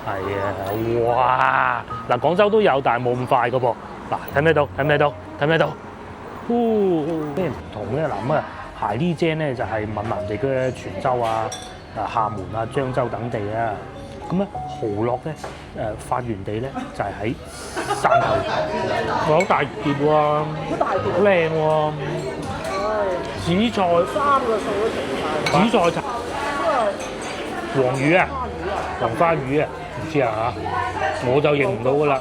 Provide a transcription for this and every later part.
係啊，哇！嗱，廣州都有，但係冇咁快嘅噃。嗱，睇唔睇到？睇唔睇到？睇唔睇到？咩唔同咧？嗱咁啊，海蠣精咧就係閩南地區嘅泉州啊、廈門啊、漳州等地啊。咁咧蠔烙咧發源地咧就係喺汕頭，好大碟喎，好大碟，好靚喎。紫菜3個餸都整晒。紫菜茶，黃魚啊，黃花魚啊，唔知啊嚇，我就認唔到噶啦。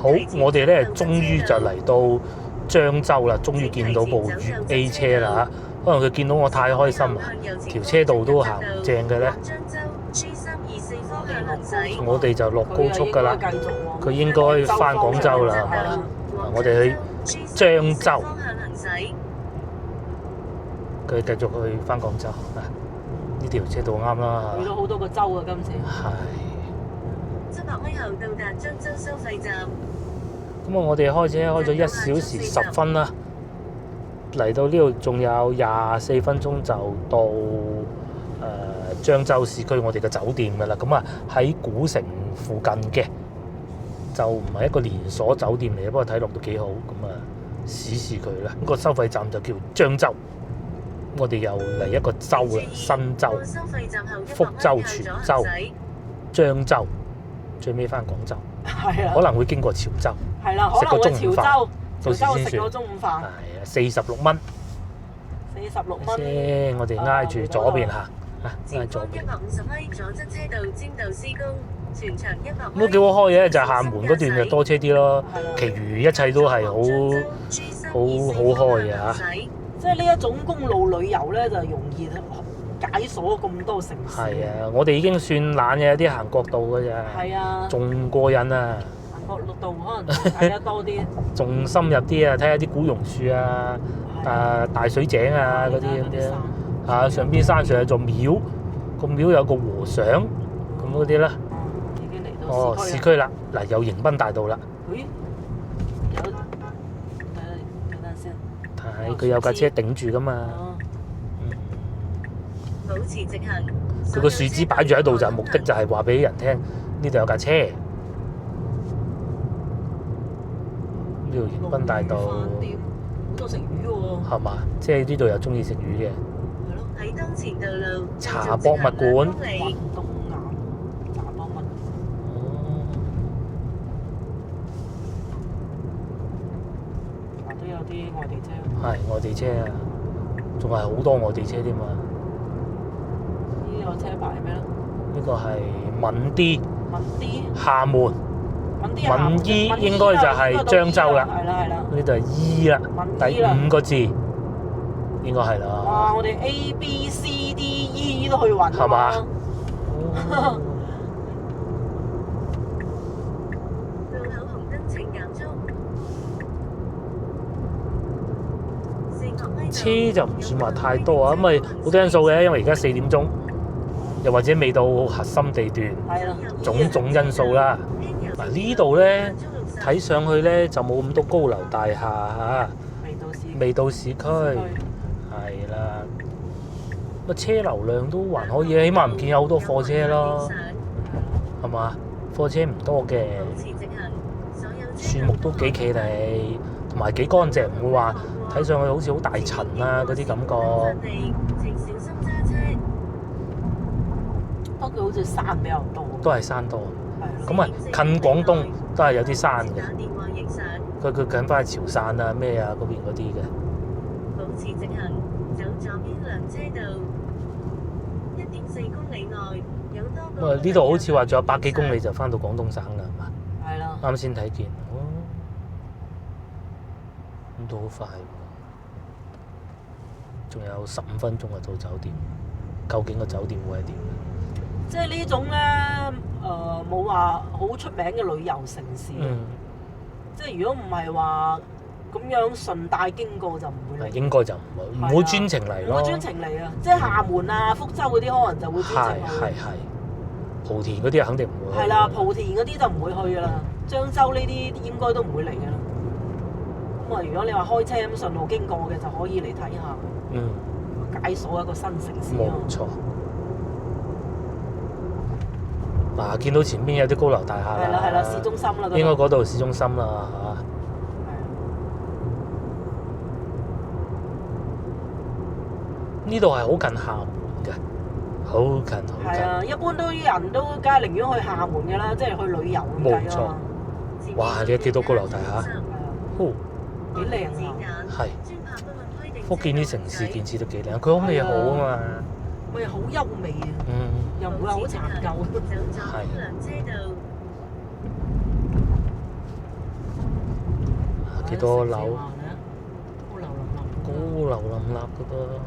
好，我哋咧終於就嚟到漳州啦，終於見到部粵 A 車啦嚇。可能佢見到我太開心啊，條車道都行唔正嘅咧。我哋就落高速㗎啦，佢應該返廣州啦，係嘛？我哋去漳州，佢繼續去返廣州啊！呢條車道啱啦。去咗好多個州啊，今次。係。 700米後到達漳州收費站。咁啊，我哋開車開咗1小時10分啦，嚟到呢度仲有24分鐘就到漳州市區我哋嘅酒店㗎啦。咁啊喺古城附近嘅，就唔係一個連鎖酒店嚟嘅，不過睇落都幾好。咁啊試試佢啦。個收費站就叫漳州。我哋又嚟一個州啦，新州、福州、泉州、漳州，最尾翻廣州。係啊。可能會經過潮州。係啦，食個中午飯，潮州食個中午飯。係啊，46蚊。46蚊。先，我哋挨住左邊行，挨左邊。150米左側車道尖道施工，全長100米。都幾好開嘅，就係廈門嗰段就多車啲咯，其餘一切都係好開嘅嚇。即係呢一種公路旅遊咧，就容易解鎖咁多城市。係啊，我哋已經算懶嘅，有啲行國道嘅咋。係啊。仲過癮啊！行國道可能睇得多啲。仲深入啲啊！睇下啲古榕樹啊，大水井啊嗰啲咁啲啊，上邊山上有座廟，個廟有個和尚咁嗰啲啦。已經嚟到市區啦，嗱有迎賓大道啦。咦？睇佢有架車頂住噶嘛。保持直行。佢個樹枝擺住喺度就係目的就係話俾人聽，呢度有架車。呢度迎賓大道。好多食魚喎。係嘛？即係呢度又中意食魚嘅。係咯。喺當前道路。茶博物館。運動岩茶博物館。都有啲外地車。係外地車啊，仲係好多外地車添啊！呢個車牌係咩咧？呢個係閩 D。閩 D。廈門。閩 E 應該就係漳州啦。係啦係啦。呢度係 E 啦，第5個字應該係啦。哇！我哋 A B C D E 都去揾係嘛？路口紅燈請減速。車就唔算話太多啊，因為好多因素嘅，因為而家4點鐘，又或者未到核心地段，種因素啦。嗱呢度咧睇上去咧就冇咁多高樓大廈嚇，未到市區，係啦。個車流量都還可以，起碼唔見有好多貨車咯，係嘛？貨車唔多嘅，樹木都幾企理，同埋幾乾淨，唔會話睇上去好似好大塵啊嗰啲感覺。不過好似山比較多。都係山多。咁啊，近廣東都係有啲山嘅。佢近翻潮汕啊咩啊嗰邊嗰啲嘅。保持直行，走左邊兩車道，1.4公里內有多個。呢度好似話仲有100幾公里就翻到廣東省啦，係嘛？係啦。啱先睇見，咁都好快喎！仲有15分鐘就到酒店，究竟個酒店會係點？即係呢種咧，冇話好出名嘅旅遊城市。即係如果唔係話咁樣順帶經過就唔會嚟。應該就唔會專程嚟咯。唔會專程嚟啊！即係廈門啊、福州嗰啲可能就會專程去。係。莆田嗰啲肯定唔會去。係啦，莆田嗰啲就唔會去噶啦，漳州呢啲應該都唔會嚟噶啦。咁啊，如果你話開車咁順路經過嘅，就可以嚟睇下。解鎖一個新城市。冇錯。嗱，見到前面有啲高樓大廈啦。係啦，市中心啦。應該嗰度市中心啦嚇。呢度係好近廈門嘅，好近好近。係啊，一般都人都梗係寧願去廈門嘅啦，即係去旅遊咁計冇錯。哇！你有幾多高樓大廈？幾靚啊！係。福建啲城市建設都幾靚，佢空氣好啊嘛。咪好優美啊！又唔會好殘舊。係。幾多樓？高樓林立嗰個。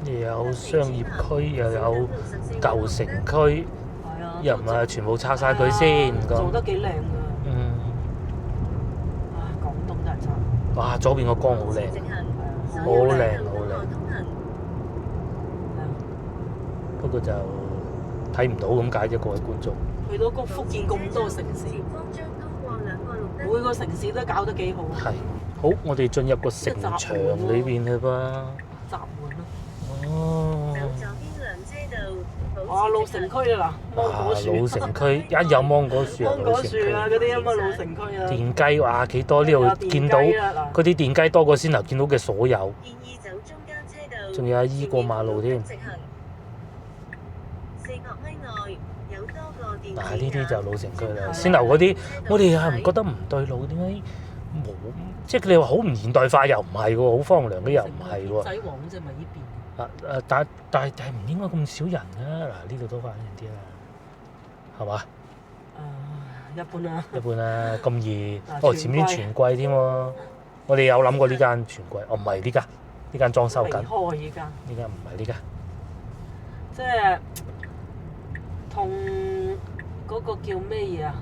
又有商業區，又有舊城區，又唔係全部拆晒佢先。做得幾靚㗎！廣東真係差。哇！左邊個江好靚，好靚好靚。不過就睇唔到咁解啫，各位觀眾。去到福建咁多城市，每個城市都搞得幾好。係。好，我哋進入個城牆裏邊去吧。閘門咯。哦。哇！老城區啊嗱，芒果樹。老城區一有芒果樹啊，芒果樹啊嗰啲咁啊，老城區啊。電雞哇幾多？呢度見到嗰啲電雞多過先頭見到嘅所有。仲有阿姨過馬路添。嗱，呢啲就老城區啦。先頭嗰啲，我哋係唔覺得唔對路，點解冇？即係你話好唔現代化又唔係喎，好荒涼嘅又唔係喎。仔王嗰隻咪呢邊？但係唔應該咁少人啊！嗱，呢度多翻人啲啦，係嘛？一般啦。一般啦，咁熱。前面全季添喎。我哋有諗過呢間全季，唔係呢間，呢間裝修緊。未開依間。呢間唔係呢間。即係同嗰個叫咩嘢啊？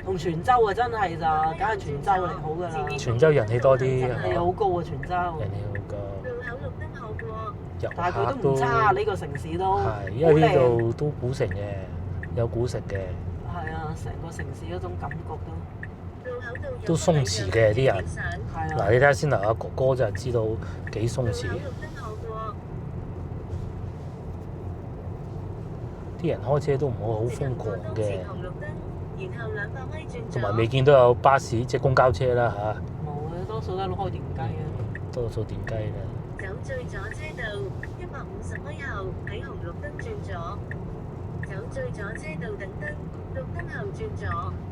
同泉州啊，真係就梗係泉州嚟好㗎啦。泉州人氣多啲。人氣好高啊，泉州。人氣好高。但係佢都唔差，呢個城市都係，因為呢度都古城嘅，有古城嘅。係啊，成個城市嗰種感覺都鬆弛嘅啲人。係嗱，你睇下先頭阿哥哥就知道幾鬆弛。啲人開車都唔會好瘋狂嘅，同埋未見到有巴士即係公交車啦嚇。冇啊，多數都係開電雞啊。多數電雞啦。走最左車道150米後喺紅綠燈轉左，走最左車道等燈，綠燈後轉左。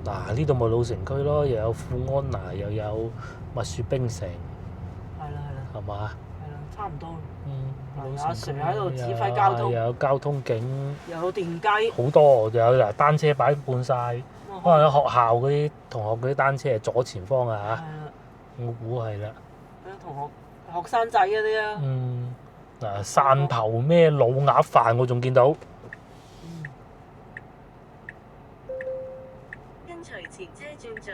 嗱，呢度咪老城區咯，又有富安娜，又有蜜雪冰城。係啦。係嘛？係啦，差唔多。阿 Sir 喺度指揮交通。又有交通警。又有電雞。好多，又有嗱單車擺半晒，可能有學校嗰啲同學嗰啲單車係左前方啊嚇。我估係啦。同學生仔嗰啲啊。嗱，汕頭咩老鴨飯我仲見到。跟隨前車轉左。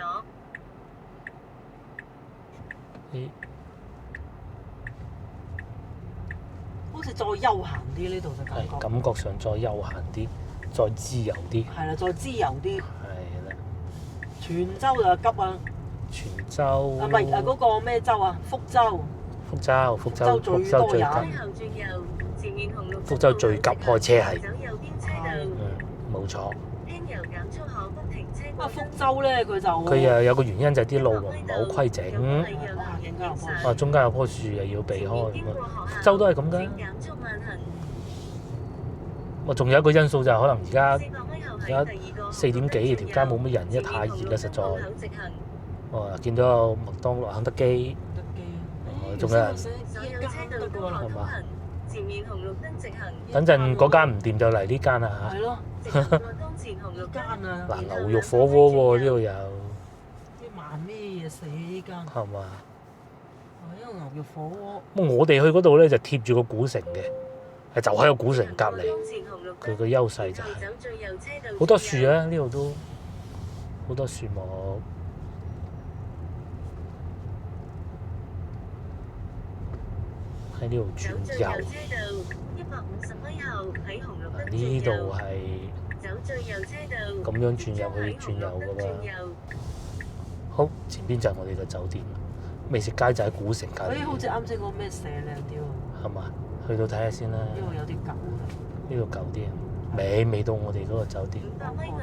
好似再悠閒啲呢度就感覺。係感覺上再悠閒啲，再自由啲。係啦，再自由啲。係啦。泉州就急啊！泉州。唔係嗰個咩州啊？福州。福州最急。福州最急開車係。冇錯。福州咧佢就佢又有個原因就係啲路唔係好規整。中間有棵樹又要避開咁啊！福州都係咁㗎。仲有一個因素就係可能而家4點幾條街冇乜人，因為太熱啦，實在。見到有麥當勞、肯德基。仲有人。係嘛？等陣嗰間唔掂就嚟呢間啦嚇。係咯。間啊！嗱，牛肉火鍋喎，呢度有。賣咩嘢死呢間？係嘛？因為牛肉火鍋。咁我哋去嗰度咧就貼住個古城嘅，係就喺個古城隔離。佢個優勢就係好多樹啊！呢度都好多樹木。喺呢度轉右。呢度係咁樣轉入去轉右㗎喎。好，前邊就係我哋嘅酒店，美食街就喺古城街。好似啱先嗰個咩蛇靚啲喎。係嘛？去到睇下先啦。呢度有啲舊。呢度舊啲啊，未到我哋嗰個酒店。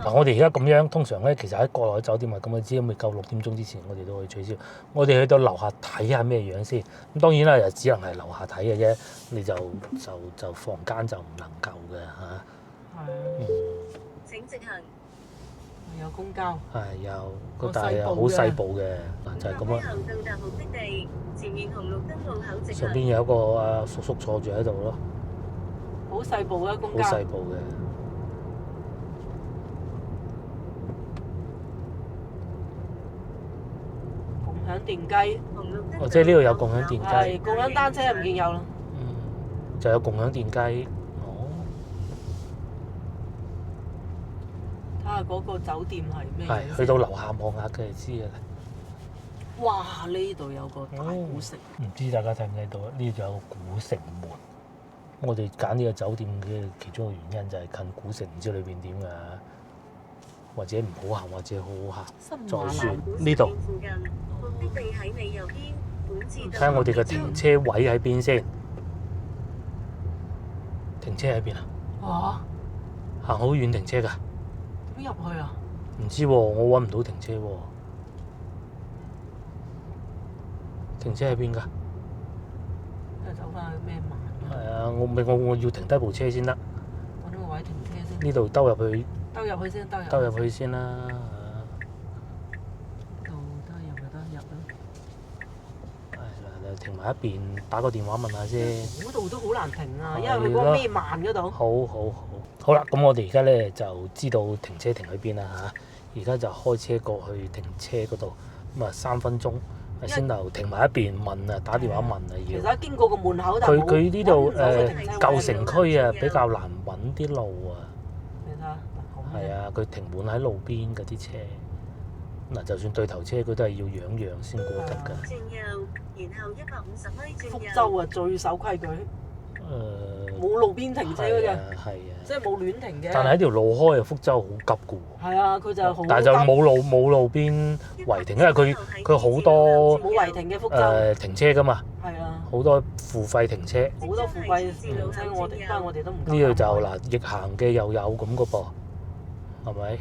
嗱，我哋而家咁樣，通常咧，其實喺國內酒店啊，咁我知未夠6點鐘之前，我哋都可以取消。我哋去到樓下睇下咩樣先。咁當然啦，又只能係樓下睇嘅啫。你就房間就唔能夠嘅嚇。係。請直行。有公交。係有，但係又好細部嘅，嗱就係咁啦。上邊有一個叔叔坐住喺度咯。好細部嘅公交。好細部嘅。共享電雞。哦，即係呢度有共享電雞。係共享單車唔見有啦。就有共享電雞。哦。睇下嗰個酒店係咩？係去到樓下望下佢就知嘅啦。哇！呢度有個大古城。唔知大家睇唔睇到啊？呢度有個古城門。我哋揀呢個酒店嘅其中一個原因就係近古城，唔知裏邊點㗎，或者唔好行，或者好好行，再算呢度。睇下我哋嘅停車位喺邊先。停車喺邊啊？哇！行好遠停車㗎。點入去啊？唔知喎，我揾唔到停車喎。停車喺邊㗎？走翻去咩碼？係啊，我要停低部車先得。揾個位停車先。呢度兜入去。兜入去先，兜入去先啦。兜入就得入啦。係嗱，停埋一邊，打個電話問下先。嗰度都好難停啊，因為佢嗰個咩慢嗰度。好啦，咁我哋而家咧就知道停車停喺邊啦嚇。而家就開車過去停車嗰度，咁啊3分鐘。先頭停埋一邊問啊，打電話問啊要。其實經過個門口就佢呢度舊城區啊，比較難揾啲路啊。你睇下，係啊，佢停滿喺路邊嗰啲車。嗱，就算對頭車，佢都係要讓先過得㗎。轉右，然後150米轉右。福州啊，最守規矩。冇路邊停車㗎咋。係啊。即係冇亂停嘅。但係喺條路開啊，福州好急㗎喎。係啊，佢就好。但係就冇路邊違停，因為佢好多冇違停嘅福州。停車㗎嘛。係啊。好多付費停車。好多付費停車，我哋都唔。呢度就嗱，逆行嘅又有咁㗎噃，係咪？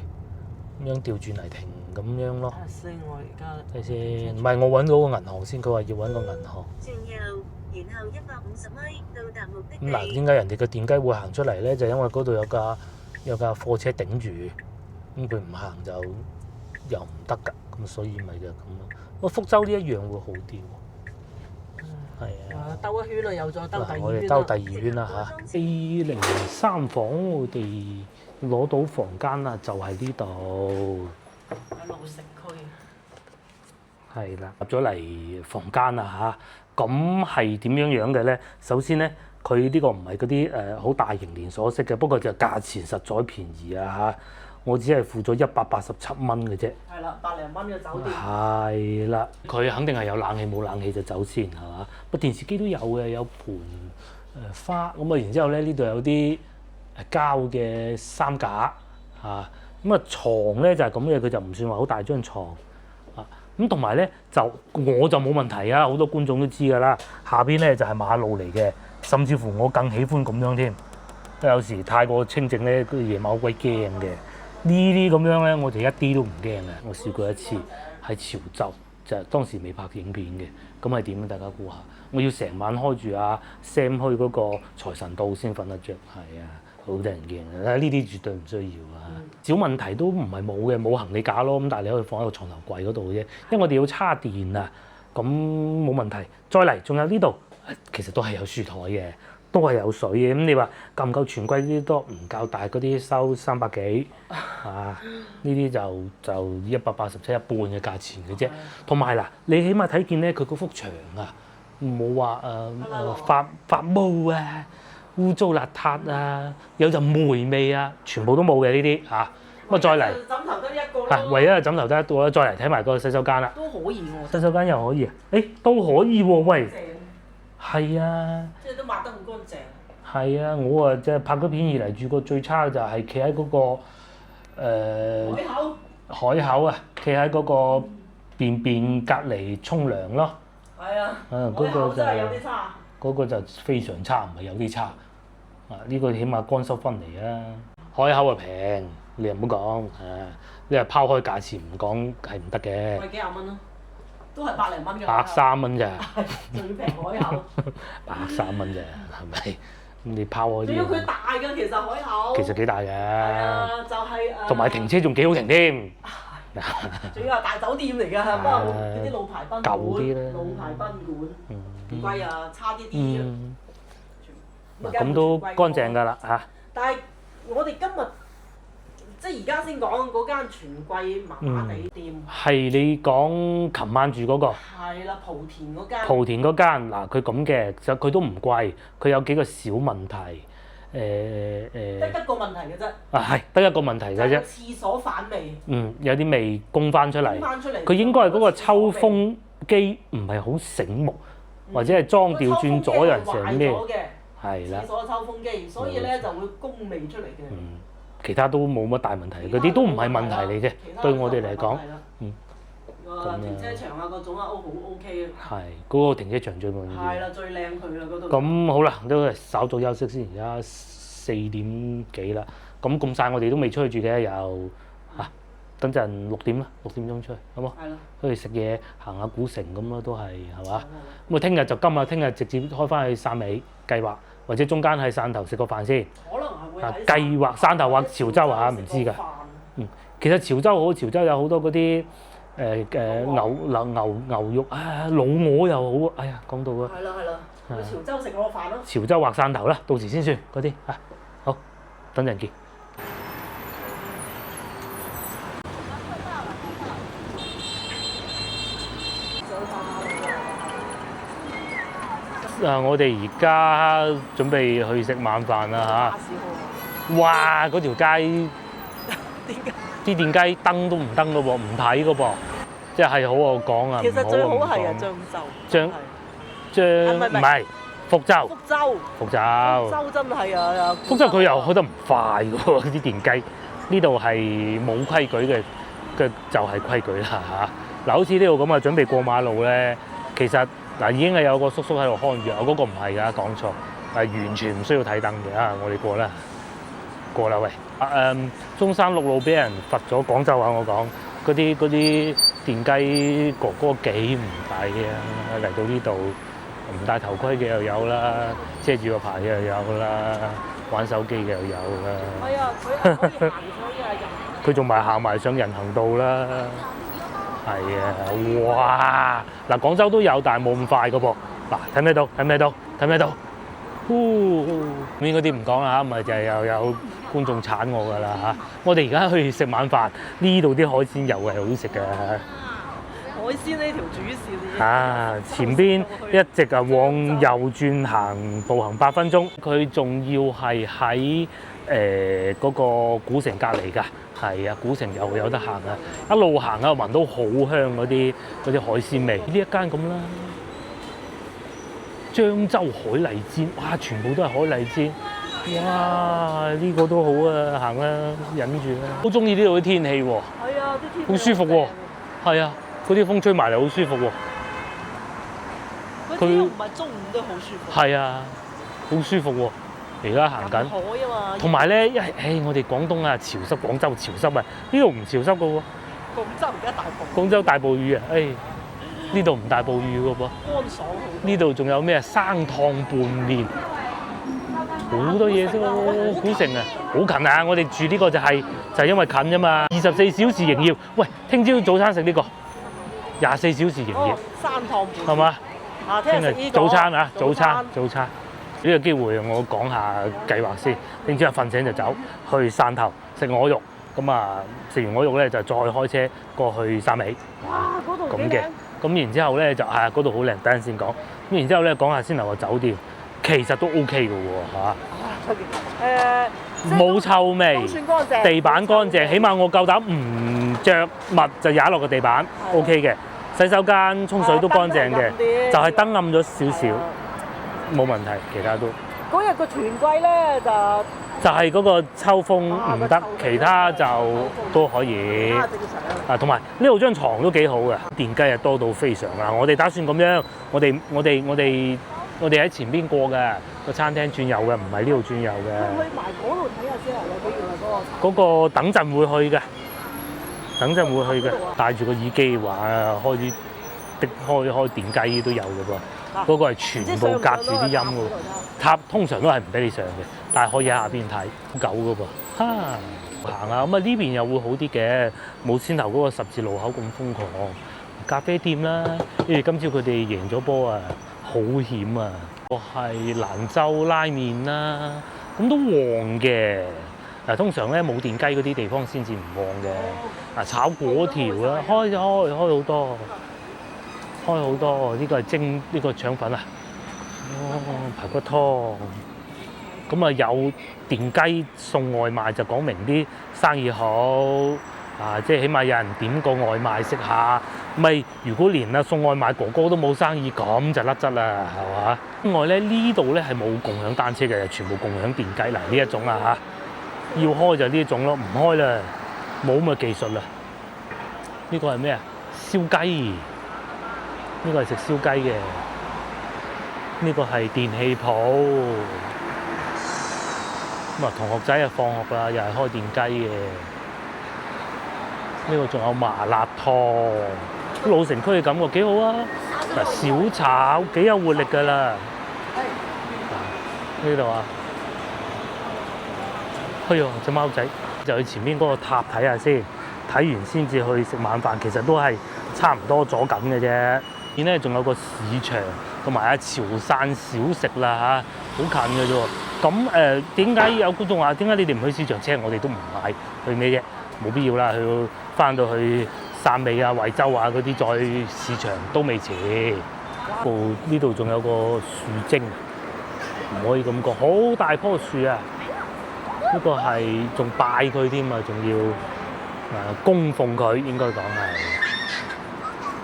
咁樣調轉嚟停咁樣咯。睇先，我而家。睇先，唔係我揾到個銀行先，佢話要揾個銀行。轉右，然後150米到達目的地。咁嗱，點解人哋嘅電雞會行出嚟咧？就因為嗰度有架貨車頂住，咁佢唔行就又唔得㗎，咁所以咪就咁咯。不過福州呢一樣會好啲喎。係啊。兜一圈啦，又再兜第二圈啦。我哋兜第二圈啦嚇。A03房，我哋攞到房間啦，就係呢度。喺老城區。係啦，入咗嚟房間啦嚇，咁係點樣嘅咧？首先咧，佢呢個唔係嗰啲好大型連鎖式嘅，不過就價錢實在便宜啊嚇！我只係付咗187蚊嘅啫。係啦，100零蚊嘅酒店。係啦，佢肯定係有冷氣，冇冷氣就走先係嘛？個電視機都有嘅，有盤花咁啊，然之後咧呢度有啲膠嘅衫架嚇，咁啊牀咧就係咁嘅，佢就唔算話好大張床。咁同埋咧就我就冇問題啊，好多觀眾都知㗎啦。下邊咧就係馬路嚟嘅，甚至乎我更喜歡咁樣添。有時太過清靜咧，佢夜晚好鬼驚嘅。呢啲咁樣咧，我哋一啲都唔驚嘅。我試過一次喺潮州，就係當時未拍影片嘅。咁係點咧？大家估下？我要成晚開住啊 Sam 去嗰個財神道先瞓得着。係啊，好得人驚啊！呢啲絕對唔需要啊。小問題都唔係冇嘅，冇行李架咯。咁但係你可以放喺個床頭櫃嗰度嘅啫。因為我哋要叉電啊，咁冇問題。再嚟，仲有呢度，其實都係有書台嘅，都係有水嘅。咁你話夠唔夠全櫃啲都唔夠大，嗰啲收300幾啊？呢啲就187一半嘅價錢嘅啫。同埋嗱，你起碼睇見咧，佢嗰幅牆啊，冇話發毛啊，污糟邋遢啊，有陣霉味啊，全部都冇嘅呢啲嚇。咁啊再嚟，枕頭得一個咯。唯一係枕頭得一個啦。再嚟睇埋個洗手間啦。都可以喎。洗手間又可以啊？都可以喎，喂。係啊，即係都抹得好乾淨。係啊，我啊即係拍嗰片以嚟住過最差嘅就係企喺嗰個海口啊，企喺嗰個便隔離沖涼咯。係啊，嗰個真係有啲差。嗰個就非常差，唔係有啲差。啊，呢個起碼乾濕分離啊。海口啊平，你又唔好講啊，你係拋開價錢唔講係唔得嘅。係幾廿蚊咯，都係百零蚊㗎。130蚊咋？最平海口。130蚊咋，係咪？咁你拋開啲。仲要佢大㗎，其實海口。其實幾大㗎。係啊，就係同埋停車仲幾好停添。仲要係大酒店嚟㗎，不過嗰啲老牌賓館。舊啲啦。老牌賓館。唔貴啊，差啲啲。咁都乾淨㗎啦嚇。但係我哋今日即係而家先講嗰間全季麻麻地店。係你講琴晚住嗰個？係啦，莆田嗰間。莆田嗰間嗱，佢咁嘅，其實佢都唔貴，佢有幾個小問題。得一個問題嘅啫。係得一個問題嘅啫。廁所反味。有啲味供翻出嚟。佢應該係嗰個抽風機唔係好醒目，或者係裝調轉咗人成咩？係啦。廁所抽風機，所以咧就會供味出嚟嘅。其他都冇乜大問題，嗰啲都唔係問題嚟嘅，對我哋嚟講。停車場啊，嗰種啊，好 OK 啊。係，嗰個停車場最緊要。係啦，最靚佢啦嗰度。咁好啦，都稍早休息先，而家4點幾啦。咁晒我哋都未出去住嘅，又等陣6點啦，6點鐘出去，好冇？係咯。出去食嘢，行下古城咁咯，都係嘛？咁啊，聽日就聽日直接開翻去汕尾計劃，或者中間喺汕頭食個飯先。可能係會喺計劃汕頭或潮州啊，唔知㗎。其實潮州好，潮州有好多嗰啲牛肉啊，老鵝又好，哎呀，講到啊。係啦。去潮州食個飯咯。潮州或汕頭啦，到時先算嗰啲啊。好，等陣見。我哋而家準備去食晚飯啦嚇！哇！嗰條街啲電雞燈都唔燈嘅噃，唔睇嘅噃，即係好我講啊！其實最好係啊，唔係福州。福州真係啊！福州佢又開得唔快嘅喎，啲電雞呢度係冇規矩嘅就係規矩啦嚇！嗱，好似呢度咁啊，準備過馬路咧，其實已經係有個叔叔喺度看住，我嗰個唔係㗎，講錯，完全唔需要睇燈嘅啊！我哋過啦喂！中山六路俾人罰咗，廣州話我講嗰啲電雞哥哥幾唔抵啊！嚟到呢度唔戴頭盔嘅又有啦，遮住個牌嘅又有啦，玩手機嘅又有啦。係啊，佢可以行上人。佢仲行埋上人行道啦。係啊，哇！嗱，廣州都有，但係冇咁快嘅噃。嗱，睇唔睇到？面嗰啲唔講啦嚇，咪就係又有觀眾鏟我㗎啦嚇。我哋而家去食晚飯，呢度啲海鮮又係好食嘅。海鮮呢條主線。前邊一直往右轉行，步行8分鐘。佢仲要係喺嗰個古城隔離㗎。係啊，古城又有得行啊！一路行啊，聞到好香嗰啲海鮮味。呢一間咁啦，漳州海蠣煎，哇！全部都係海蠣煎，哇！呢個都好啊，行啦，忍住啦。好中意呢度啲天氣喎。係啊，啲天氣好舒服喎。係啊，嗰啲風吹埋嚟好舒服喎。佢唔係中午都好舒服。係啊，好舒服喎。而家行緊，同埋咧，我哋廣東啊，潮濕，廣州潮濕啊，呢度唔潮濕嘅喎。廣州大暴雨啊，呢度唔大暴雨嘅噃。乾爽好。呢度仲有咩生燙拌麵，好多嘢啫喎，古城啊，好近啊！我哋住呢個就係因為近啫嘛，24小時營業。喂，聽朝早餐食呢個，24小時營業。生燙拌。係嘛？聽日早餐啊，早餐。呢個機會我講下計劃先，聽朝一瞓醒就走去汕頭食鵝肉，咁啊食完鵝肉咧就再開車過去汕尾。哇！嗰度咁嘅，咁然之後咧就嗰度好靚，等陣先講。咁然之後咧講下先頭個酒店，其實都 OK 嘅喎嚇。冇臭味，地板乾淨，起碼我夠膽唔着襪就踩落個地板 OK 嘅。洗手間沖水都乾淨嘅，就係燈暗咗少少。冇問題，其他都。嗰日個全季咧就係嗰個抽風唔得，其他就都可以。正常。同埋呢度張床都幾好嘅，電雞啊多到非常啊！我哋打算咁樣，我哋喺前邊過嘅個餐廳轉右嘅，唔係呢度轉右嘅。去埋嗰度睇下先啊！有幾遠啊？嗰個等陣會去嘅，戴住個耳機話開電雞都有嘅噃，嗰個係全部隔住啲音嘅。塔通常都係唔俾你上嘅，但係可以喺下邊睇狗嘅噃。行啊，咁啊呢邊又會好啲嘅，冇先頭嗰個十字路口咁瘋狂。咖啡店啦，因為今朝佢哋贏咗波啊，好險啊！我係蘭州拉麵啦，咁都旺嘅。嗱，通常咧冇電雞嗰啲地方先至唔旺嘅。嗱，炒粿條啦，開好多，呢個係蒸呢個腸粉啊。排骨湯，咁啊有電雞送外賣就講明啲生意好啊！即係起碼有人點個外賣食下，咪如果連送外賣哥哥都冇生意，咁就甩質啦，係嘛？另外咧呢度咧係冇共享單車嘅，全部共享電雞嗱呢一種啦嚇，要開就呢一種咯，唔開啦冇咁嘅技術啦。呢個係咩啊？燒雞，呢個係食燒雞嘅。呢個係電器鋪，咁啊同學仔啊放學啦，又係開電雞嘅。呢個仲有麻辣燙，老城區嘅感覺幾好啊！嗱，小炒幾有活力㗎啦。呢度啊，哎呦隻貓仔，就去前面嗰個塔睇下先，睇完先至去食晚飯，其實都係差唔多咗緊嘅啫。見咧仲有個市場。同埋啊潮汕小食啦嚇，好近嘅啫喎。咁點解有觀眾話點解你哋唔去市場？即係我哋都唔買去咩啫？冇必要啦，去翻到去汕尾啊、惠州啊嗰啲再市場都未遲。呢度仲有個樹精，唔可以咁講，好大棵樹啊！呢個係仲拜佢添啊，仲要供奉佢，應該講係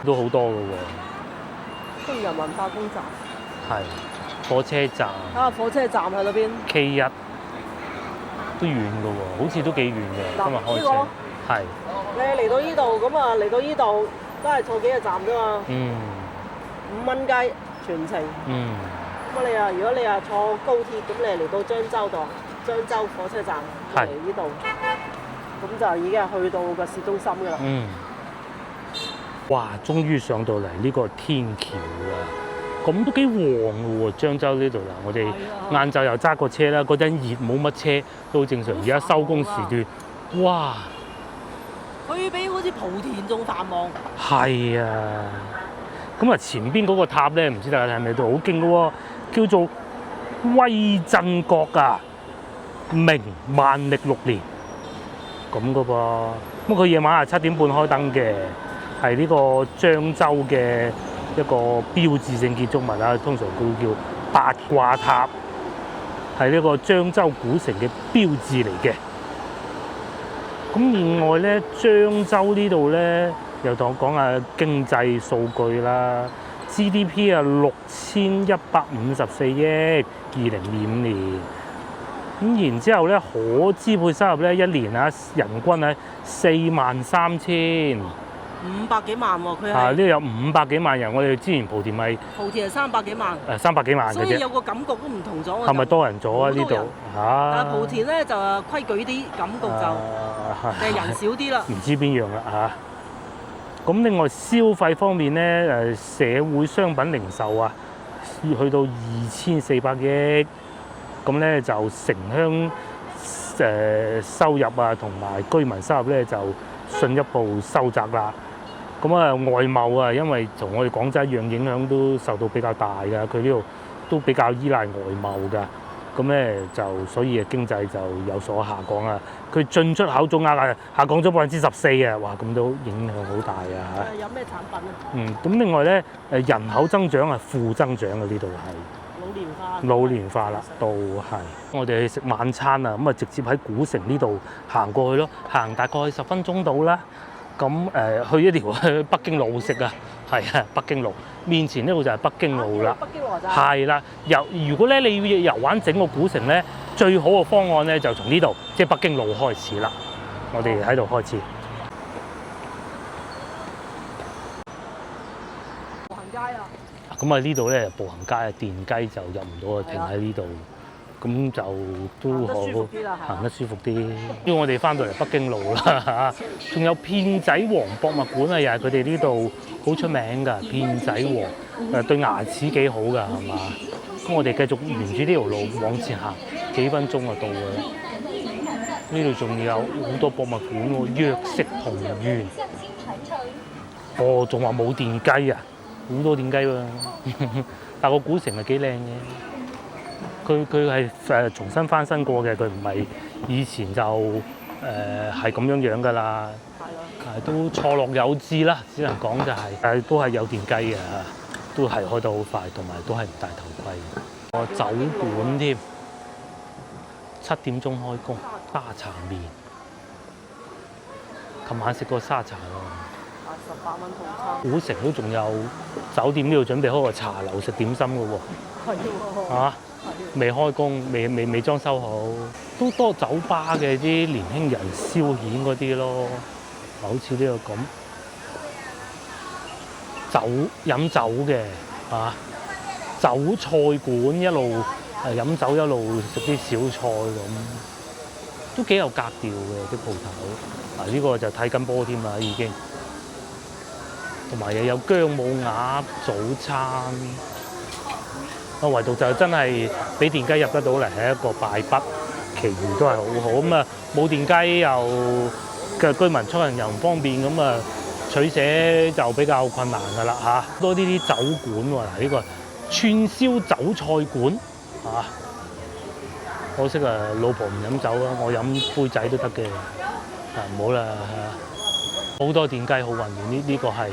都好多嘅喎。中人文化宮站，係火車站。火車站喺嗰邊。K1都遠嘅喎，好似都幾遠嘅。今日開車。係。你嚟到呢度，咁啊嚟到呢度都係坐幾個站啫嘛。5蚊雞全程。咁你啊，如果你啊坐高鐵，咁你嚟到漳州度，漳州火車站嚟呢度，咁就已經係去到個市中心㗎啦。哇！終於上到嚟呢個天橋啦，咁都幾旺嘅喎，漳州呢度啦。我哋晏晝又揸個車啦，嗰陣熱冇乜車都好正常。而家收工時段，哇！佢比好似莆田仲繁忙。係啊，咁啊前邊嗰個塔咧，唔知大家係咪都好勁嘅喎，叫做威震閣啊，明萬曆6年咁嘅噃。咁佢夜晚係7點半開燈嘅。係呢個漳州嘅一個標誌性建築物啊，通常佢叫八卦塔，係呢個漳州古城嘅標誌嚟嘅。咁另外咧，漳州呢度咧又同我講下經濟數據啦 ，GDP 啊6154億，2025年。咁然之後咧，可支配收入咧一年啊，人均係43000。500幾萬喎，佢係。呢度有500幾萬人，我哋之前莆田咪。莆田係300幾萬。300幾萬嘅啫。所以有個感覺都唔同咗。係咪多人咗啊？呢度但係莆田咧就規矩啲，感覺就人少啲啦。唔知邊樣啦嚇。咁另外消費方面咧，社會商品零售啊，去到2400億，咁咧就城鄉收入啊，同埋居民收入咧就進一步收窄啦。咁啊，外貿啊，因為同我哋廣州一樣，影響都受到比較大㗎。佢呢度都比較依賴外貿㗎。咁咧就所以經濟就有所下降啊。佢進出口總額啊下降咗14%啊！哇，咁都影響好大啊！有咩產品啊？咁另外咧人口增長係負增長嘅，呢度係老年化啦，都係。我哋去食晚餐啊，咁啊直接喺古城呢度行過去咯，行大概10分鐘到啦。咁去一條北京路食啊，係啊，北京路面前呢度就係北京路啦。北京路咋？係啦，如果咧你要遊玩整個古城咧，最好嘅方案咧就從呢度，即係北京路開始啦。我哋喺度開始。步行街啊！咁啊呢度咧步行街啊，電雞就入唔到啊，停喺呢度。咁就都好行得舒服啲。因為我哋翻到嚟北京路啦嚇，仲有片仔癀博物館啊，又係佢哋呢度好出名㗎。片仔癀對牙齒幾好㗎，係嘛？咁我哋繼續沿住呢條路往前行，幾分鐘就到㗎啦。呢度仲有好多博物館喎，藥食同源。哦，仲話冇電雞啊，好多電雞喎。但個古城係幾靚嘅。佢係重新翻新過嘅，佢唔係以前就係咁樣㗎啦。係都錯落有致啦，只能講就係、但係都係有電雞嘅，都係開得好快，同埋都係唔戴頭盔。個酒館添，7點鐘開工，沙茶麵。琴晚食過沙茶喎。18蚊套餐。古城都仲有酒店呢度準備開個茶樓食點心㗎喎。係喎。啊？未開工，未裝修好，都多酒吧嘅啲年輕人消遣嗰啲咯，好似呢個咁飲酒嘅啊，酒菜館一路飲酒一路食啲小菜咁，都幾有格調嘅啲鋪頭。呢個就睇緊波添啦已經，同埋又有薑母鴨早餐。唯獨就真係俾電雞入得到嚟係一個敗筆，其餘都係好好咁啊！冇電雞又嘅居民出行又唔方便，咁啊取捨就比較困難㗎啦嚇。多啲酒館喎，嗱呢個串燒酒菜館嚇，可惜啊老婆唔飲酒啊，我飲杯仔都得嘅，唔好啦嚇。好多電雞好混亂，呢個係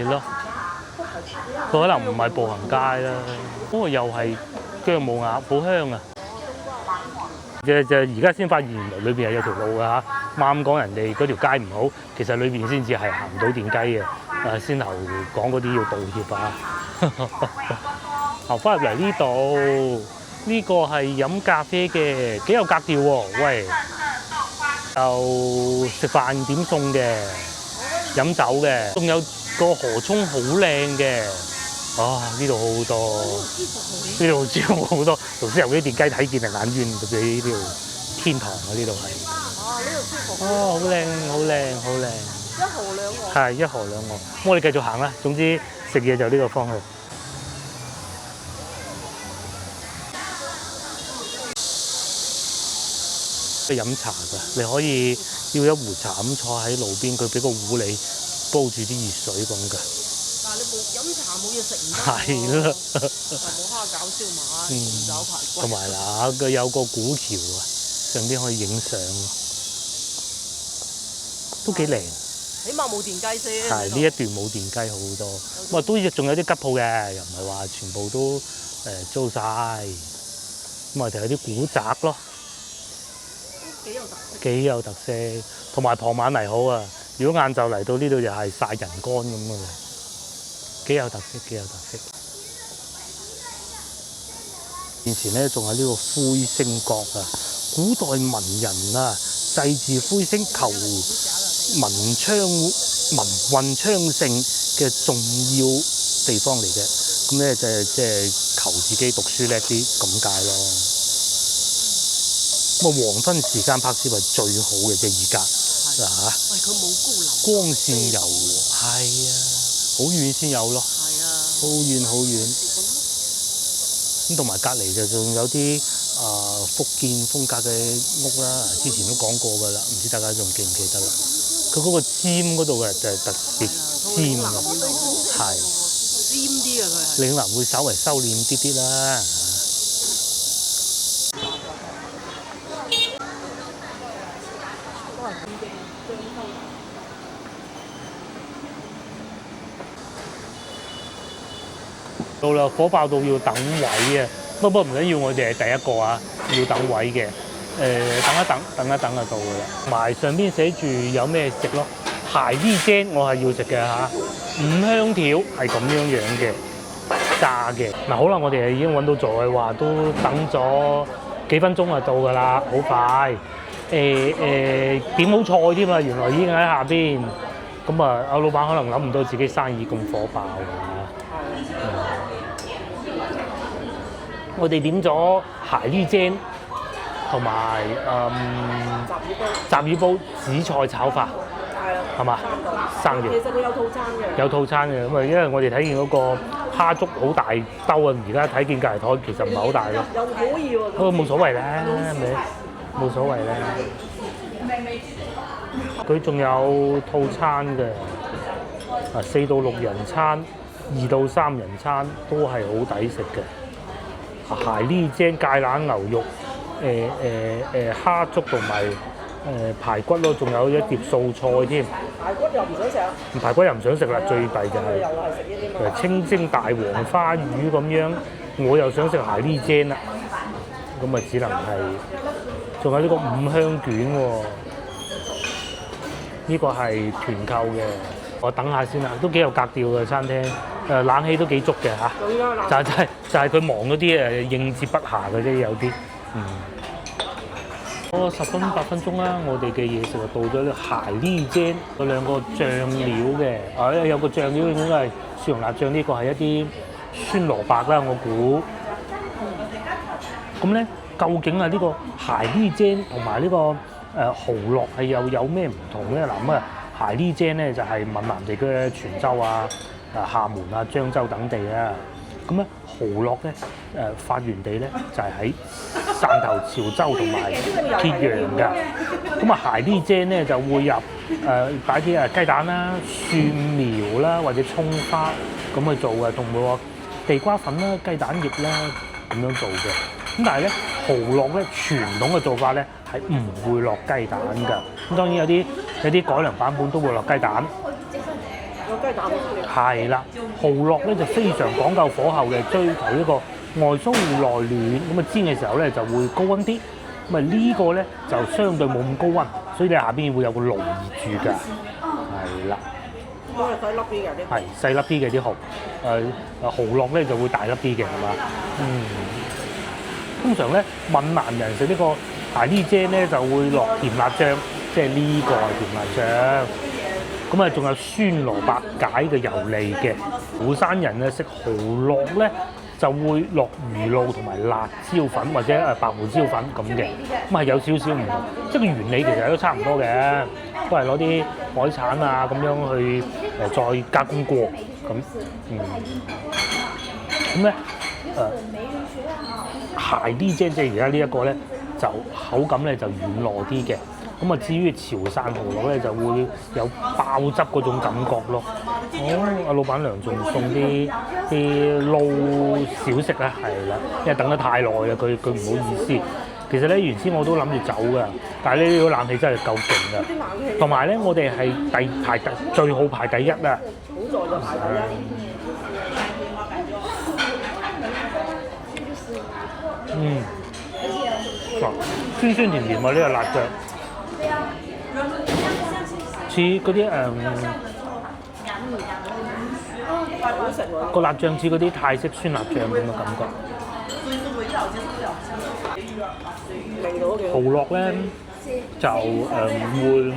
咯。佢可能唔係步行街啦，不過又係薑母鴨，好香啊！就而家先發現原來裏邊係有條路㗎嚇，啱講人哋嗰條街唔好，其實裏邊先至係行唔到電雞嘅。先頭講嗰啲要道歉啊！行翻入嚟呢度，呢個係飲咖啡嘅，幾有格調喎！喂，又食飯點餸嘅，飲酒嘅，仲有個河涌好靚嘅。呢度好多，呢度舒服好多。頭先由啲電雞睇見係眼冤，特別呢條天堂啊！呢度係。呢度舒服。好靚，好靚，好靚。一河兩岸。係一河兩岸。咁我哋繼續行啦。總之食嘢就呢個方向。飲茶㗎，你可以要一壺茶咁坐喺路邊，佢俾個壺你煲住啲熱水咁㗎。但係你冇飲茶冇嘢食唔得喎。係啦。冇蝦餃、燒賣、紅酒排骨。同埋嗱，佢有個古橋啊，上邊可以影相喎，都幾靚。起碼冇電雞先。係呢一段冇電雞好多，咁啊都仲有啲吉鋪嘅，又唔係話全部都租晒。咁啊就有啲古宅咯。幾有特色。幾有特色，同埋傍晚嚟好啊！如果晏晝嚟到呢度就係曬人乾咁嘅，幾有特色，幾有特色。以前咧仲有呢個灰星閣啊，古代文人啊祭祀灰星求文運昌盛嘅重要地方嚟嘅，咁咧就即係求自己讀書叻啲咁解咯。咁啊黃昏時間拍攝係最好嘅啫，而家嗱嚇。喂，佢冇高樓。光線柔和。係啊，好遠先有咯。係啊。好遠好遠。咁同埋隔離就仲有啲福建風格嘅屋啦，之前都講過㗎啦，唔知大家仲記唔記得啦？佢嗰個尖嗰度嘅就係特別尖啊，係。尖啲啊佢係。嶺南會稍為收斂啲啲啦。到啦，火爆到要等位啊！不過唔緊要，我哋係第一個啊，要等位嘅。等一等就到㗎啦。埋上邊寫住有咩食咯，鞋呢煎我係要食嘅嚇，五香條係咁樣嘅炸嘅。嗱好啦，我哋已經揾到座位，話都等咗幾分鐘就到㗎啦，好快。點好菜添啊，原來已經喺下邊。咁啊，阿老闆可能諗唔到自己生意咁火爆㗎。我哋點咗鞋呢煎同埋雜魚煲紫菜炒飯，係嘛？生嘅。其實佢有套餐嘅。有套餐嘅，咁啊，因為我哋睇見嗰個蝦粥好大兜啊，而家睇見隔離台其實唔係好大咯。又可以喎。不過冇所謂啦，咪冇所謂啦。佢仲有套餐嘅，啊4到6人餐、2到3人餐都係好抵食嘅。鞋呢精芥蘭牛肉、蝦粥同埋排骨咯，仲有一碟素菜添。排骨又唔想食啊？排骨又唔想食啦，最弊就係又係食呢啲嘛。清蒸大黃花魚咁樣，我又想食鞋呢精啦，咁啊只能係，仲有呢個五香卷喎，呢個係團購嘅，我等下先啦，都幾有格調嘅餐廳，冷氣都幾足嘅嚇，就係佢忙嗰啲應接不暇嘅啫，有啲10分8分鐘啦，我哋嘅嘢食就到咗呢鞋呢煎嗰兩個醬料嘅，有個醬料應該係蒜蓉辣醬，呢個係一啲酸蘿蔔啦，我估。咁咧，究竟啊呢個鞋呢煎同埋呢個蠔烙係又有咩唔同咧？嗱咁啊，鞋呢煎咧就係閩南地區嘅泉州啊、廈門啊、漳州等地啊。咁咧蠔烙咧發源地咧就係喺汕頭、潮州同埋揭陽㗎。咁啊鞋呢煎咧就會入擺啲雞蛋啦、蒜苗啦或者葱花咁去做嘅，同埋話地瓜粉啦、雞蛋液啦咁樣做嘅。咁但係咧蠔烙咧傳統嘅做法咧係唔會落雞蛋㗎。咁當然有啲改良版本都會落雞蛋。有雞蛋係啦，蠔烙咧就非常講究火候嘅，追求一個外酥內暖，咁啊煎嘅時候咧就會高溫啲。咁啊呢個咧就相對冇咁高溫，所以你下邊會有個爐熱住㗎。係啦，都係細粒啲嘅啲。係細粒啲嘅啲蠔，蠔烙咧就會大粒啲嘅，係嘛？通常咧閩南人食呢個鞋呢煎咧就會落甜辣醬，即係呢個係甜辣醬。咁啊，仲有酸蘿蔔解嘅油膩嘅。釜山人咧食蠔烙咧就會落魚露同埋辣椒粉或者白胡椒粉咁嘅，咁係有少少唔同，即係個原理其實都差唔多嘅，都係攞啲海產啊咁樣去再加工過咁，咁咧鞋呢即係而家呢一個咧就口感咧就軟糯啲嘅。咁啊，至於潮汕蠔烙咧，就會有爆汁嗰種感覺咯。阿老闆娘仲送啲撈小食咧，係啦，因為等得太耐啦，佢唔好意思。其實咧，原先我都諗住走㗎，但係呢個冷氣真係夠勁㗎。同埋咧，我哋係最好排第一啊！好在就排第一。酸酸甜甜啊！呢個辣醬。似嗰啲個辣醬似嗰啲泰式酸辣醬咁嘅感覺。蠔烙咧就會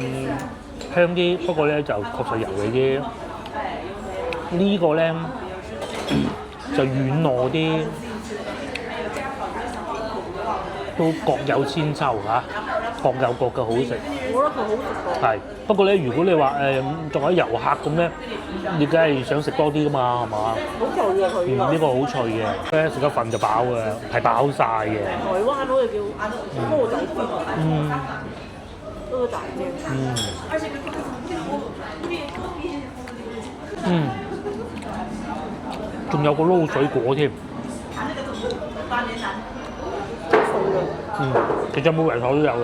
香啲，不過咧就確實油膩啲。呢個咧就軟糯啲，都各有千秋嚇。各有各嘅好食，我覺得佢好食過。係，不過咧，如果你話作為遊客咁咧，你梗係想食多啲噶嘛，係嘛？好脆嘅佢呢個好脆嘅，咧食一份就飽嘅，係飽晒嘅。台灣好似叫蚵仔煎，蚵仔煎。仲有個撈水果添。其實每圍台都有嘅，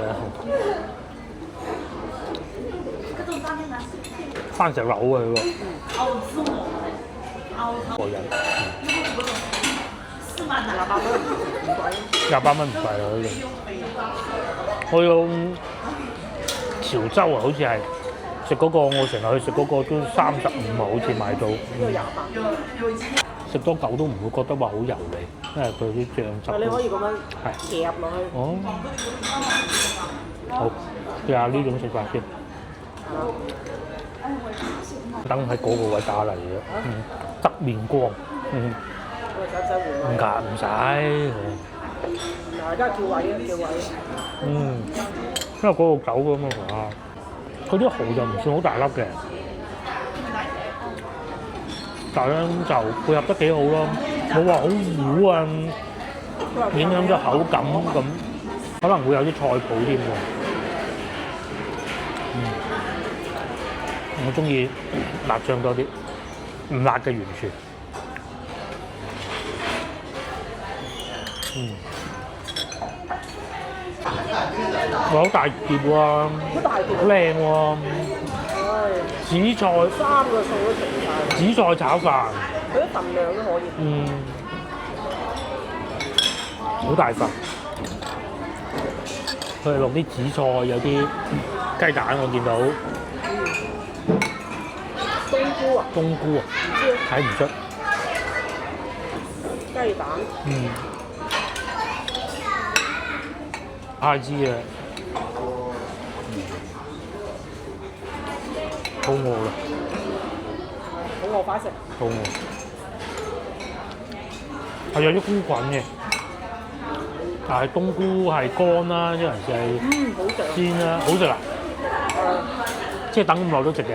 番石榴啊佢喎，過癮。28蚊唔貴啦呢度。去到潮州啊，好似係食嗰個我成日去食嗰個都35啊，好似買到。呢個28。食多嚿都唔會覺得話好油膩，因為佢啲醬汁。你可以咁樣係夾落去。哦。好，試下呢種食法先。等喺嗰個位打嚟嘅，側面光。唔夾唔使。而家叫位啊，叫位。因為嗰個狗咁啊，佢啲蠔就唔算好大粒嘅，但係咧就配合得幾好咯，冇話好糊啊，影響咗口感咁，可能會有啲菜脯添喎。我中意辣醬多啲，唔辣嘅完全。好大碟喎，好大碟，好靚喎。紫菜3個餸都食晒。紫菜炒飯，佢啲份量都可以。好大份。佢係落啲紫菜，有啲雞蛋，我見到。冬菇啊？冬菇啊？睇唔出。雞蛋。太知啊！肚餓啦！肚餓快食。肚餓。係有啲菇菌嘅，但係冬菇係乾啦，有陣時係好食煎啦，好食啊！即係等咁耐都食嘅。食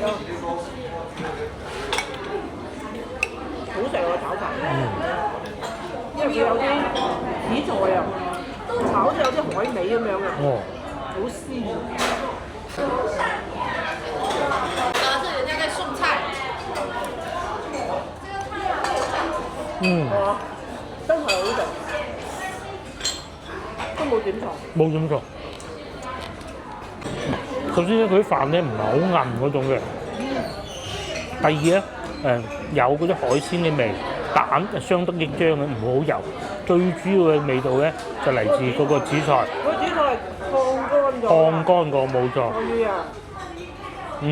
啊！好食個炒飯。因為佢有啲紫菜啊。炒好似有啲海味咁樣嘅，好鮮。是人家在送菜。真係好食，都冇點錯。冇點錯。首先咧，佢啲飯咧唔係好韌嗰種嘅。第二咧，有嗰啲海鮮嘅味，蛋相得益彰嘅，唔會好油。最主要嘅味道咧，就嚟自嗰個紫菜。嗰紫菜係燙乾咗。燙乾過冇錯。咁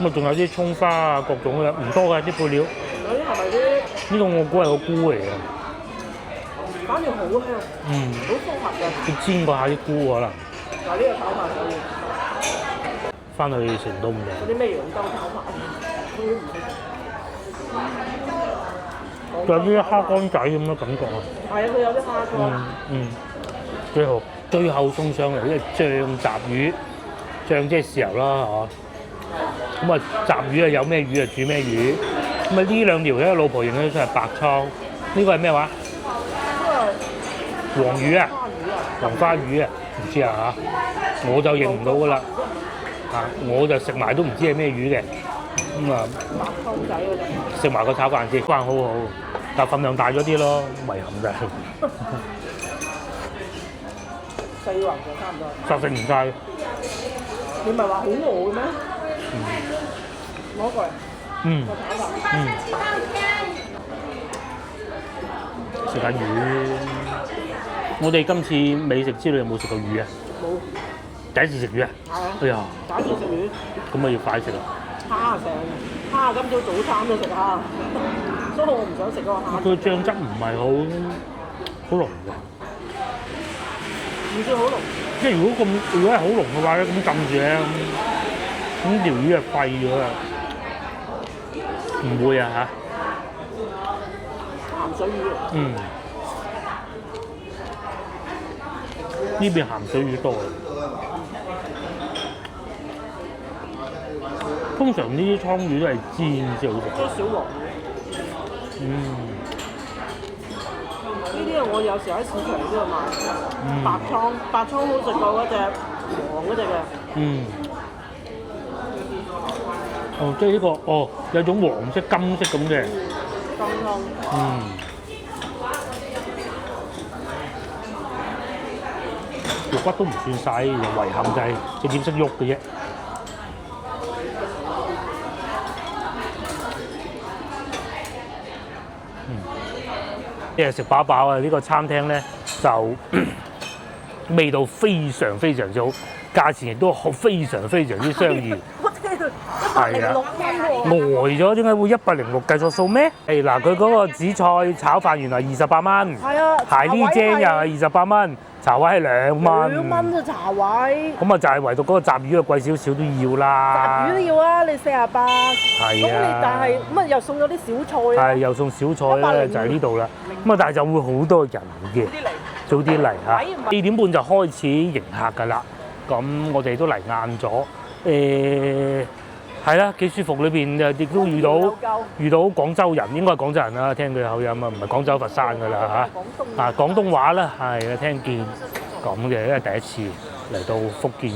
啊，仲有啲葱花啊，各種嘅，唔多嘅啲配料。嗰啲係咪啲？呢個我估係個菇嚟嘅。反正好香。好複合嘅。要煎過下啲菇可能。嗱，呢個炒飯可以。翻去成都唔靚。嗰啲咩羊兜炒飯，都唔食。仲有啲蝦乾仔咁嘅感覺啊！係啊，佢有啲蝦乾。最後送上嚟呢個醬雜魚，醬即係豉油啦，嚇。咁啊，雜魚啊有咩魚啊煮咩魚。咁啊呢兩條咧，老婆認咗出係白鯧，呢個係咩話？黃魚啊，黃花魚啊，唔知啊嚇，我就認唔到噶啦。我就食埋都唔知係咩魚嘅。咁啊，白湯仔嗰隻。食埋個炒飯先，飯好好，但份量大咗啲咯，遺憾就係。4橫就差唔多。實食唔晒。你唔係話好餓嘅咩？攞過嚟。個炒飯。食緊魚。我哋今次美食之旅有冇食過魚啊？冇。第一次食魚啊？係啊。哎呀！第一次食魚。咁啊要快食啦。蝦今朝早餐都食蝦，所以我唔想食嗰個蝦。佢醬汁唔係好濃嘅。唔算好濃。即係如果係好濃嘅話咧，咁浸住咧，咁條魚就廢咗啦。唔會啊嚇。鹹水魚。呢邊鹹水魚多啊。通常呢啲倉魚都係煎先好食。即係小黃魚。呢啲我有時喺市場都度買。白倉好食過嗰隻黃嗰隻嘅。即係呢個有種黃色金色咁嘅。金湯。肉骨都唔算細，遺憾就係隻點識喐嘅啫。即係食飽飽啊！呢個餐廳咧就味道非常非常之好，價錢亦都非常非常之相宜。我聽到106蚊喎。呆咗，點解會106計錯數咩？誒嗱，佢嗰個紫菜炒飯原來28蚊，係啊，排呢精又係28蚊，茶位係2蚊。2蚊啫茶位。咁啊，就係唯獨嗰個雜魚啊貴少少都要啦。雜魚都要啊，你48。係啊。咁你但係咁啊，又送咗啲小菜啊。係，又送小菜咧，就係呢度啦。咁啊，但係就會好多人嘅，早啲嚟嚇。4點半就開始迎客㗎啦。咁我哋都嚟晏咗，係啦，幾舒服。裏邊亦都遇到廣州人，應該係廣州人啦，聽佢口音啊，唔係廣州佛山㗎啦嚇。啊，廣東話啦，係啊，聽見咁嘅，因為第一次嚟到福建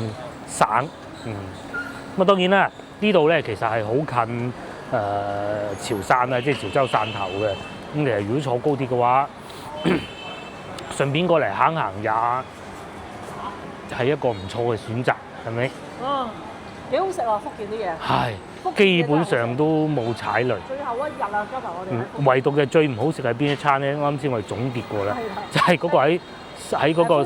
省。咁啊，當然啦，呢度咧其實係好近潮汕啊，即係潮州汕頭嘅。咁其實如果坐高鐵嘅話，順便過嚟行行也係一個唔錯嘅選擇，係咪？幾好食啊！福建啲嘢係，基本上都冇踩雷。最後一日啊，今日我哋唯獨嘅最唔好食係邊一餐咧？啱先我哋總結過啦，就係嗰個喺嗰個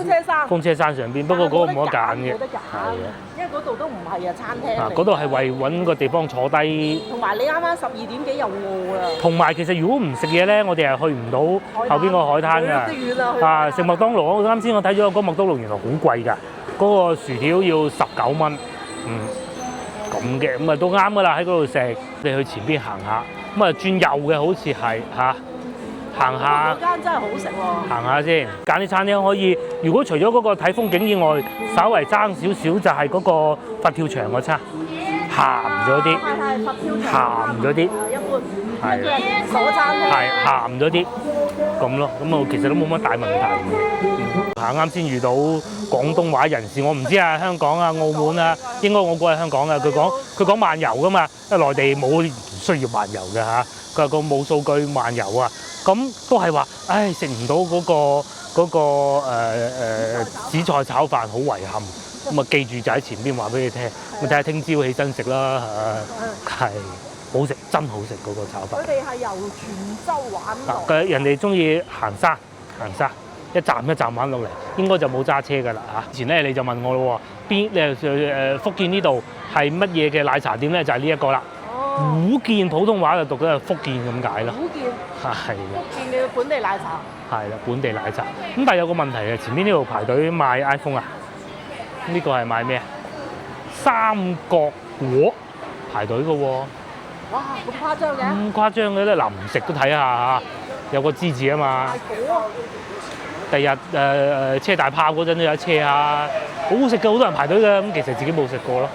風車山上邊。不過嗰個冇得揀嘅，係啊，因為嗰度都唔係啊餐廳嚟。嗰度係為揾個地方坐低。同埋你啱啱12點幾又餓啦。同埋其實如果唔食嘢咧，我哋係去唔到後邊個海灘㗎。啊，食麥當勞，啱先我睇咗嗰麥當勞原來好貴㗎，嗰個薯條要19蚊。咁嘅，咁啊都啱㗎啦，喺嗰度食。你去前邊行下，咁啊轉右嘅好似係嚇，行下。嗰間真係好食喎。行下先，揀啲餐廳可以。如果除咗嗰個睇風景以外，稍為爭少少就係嗰個佛跳牆個餐，鹹咗啲。係佛跳牆。鹹咗啲。一般。係。連鎖餐廳。係鹹咗啲，咁咯，咁啊其實都冇乜大問題。啱先遇到廣東話人士，我唔知啊，香港啊、澳門啊，應該我估係香港啊。佢講漫遊噶嘛，因為內地冇需要漫遊嘅嚇。佢話個冇數據漫遊啊，咁都係話，唉食唔到嗰個紫菜炒飯好遺憾。咁啊記住就喺前邊話俾你聽，我睇下聽朝起身食啦嚇，係好食，真好食嗰個炒飯。佢哋係由泉州玩落。人哋中意行山。一站一站玩落嚟，應該就冇揸車㗎啦嚇。之前咧你就問我咯喎，福建呢度係乜嘢嘅奶茶店咧？就係呢一個啦。福建普通話就讀咗係福建咁解咯。福建係啦。福建嘅本地奶茶。係啦，本地奶茶。咁但係有個問題嘅，前面呢度排隊買 iPhone 啊。呢個係買咩啊？三角果排隊嘅喎。哇！咁誇張嘅？咁誇張嘅咧，嗱唔食都睇下嚇，有個之字啊嘛。第日車大炮嗰陣都有得車下，好好食嘅，好多人排隊嘅。咁其實自己冇食過咯。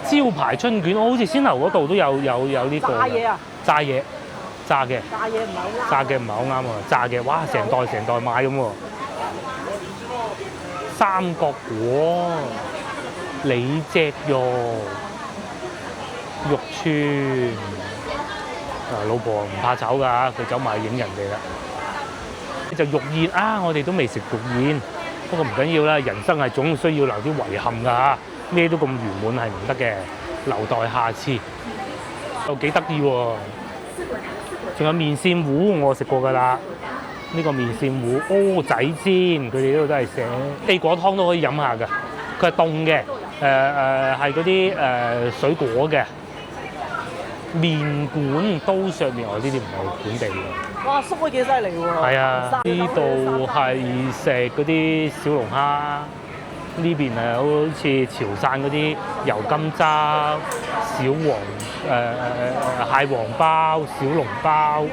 招牌春卷，我好似先頭嗰度都有呢個。炸嘢啊！炸嘢，炸嘅。炸嘢唔係好啱。炸嘅唔係好啱啊！炸嘅，哇！成袋買咁喎。三角果、李隻肉、肉串。老婆唔怕醜㗎，佢走埋影人哋啦。就肉燕啊！我哋都未食肉燕，不過唔緊要啦。人生係總需要留啲遺憾㗎嚇，咩都咁圓滿係唔得嘅，留待下次。又幾得意喎！仲有麵線糊，我食過㗎啦。呢個麵線糊蚵仔煎，佢哋呢度都係寫地果湯都可以飲下㗎。佢係凍嘅，係嗰啲水果嘅麵館刀削麵，我呢啲唔係本地嘅。哇，縮得幾犀利喎！係啊，呢度係食嗰啲小龍蝦，呢邊係好似潮汕嗰啲油甘渣、小蟹黃包、小籠包，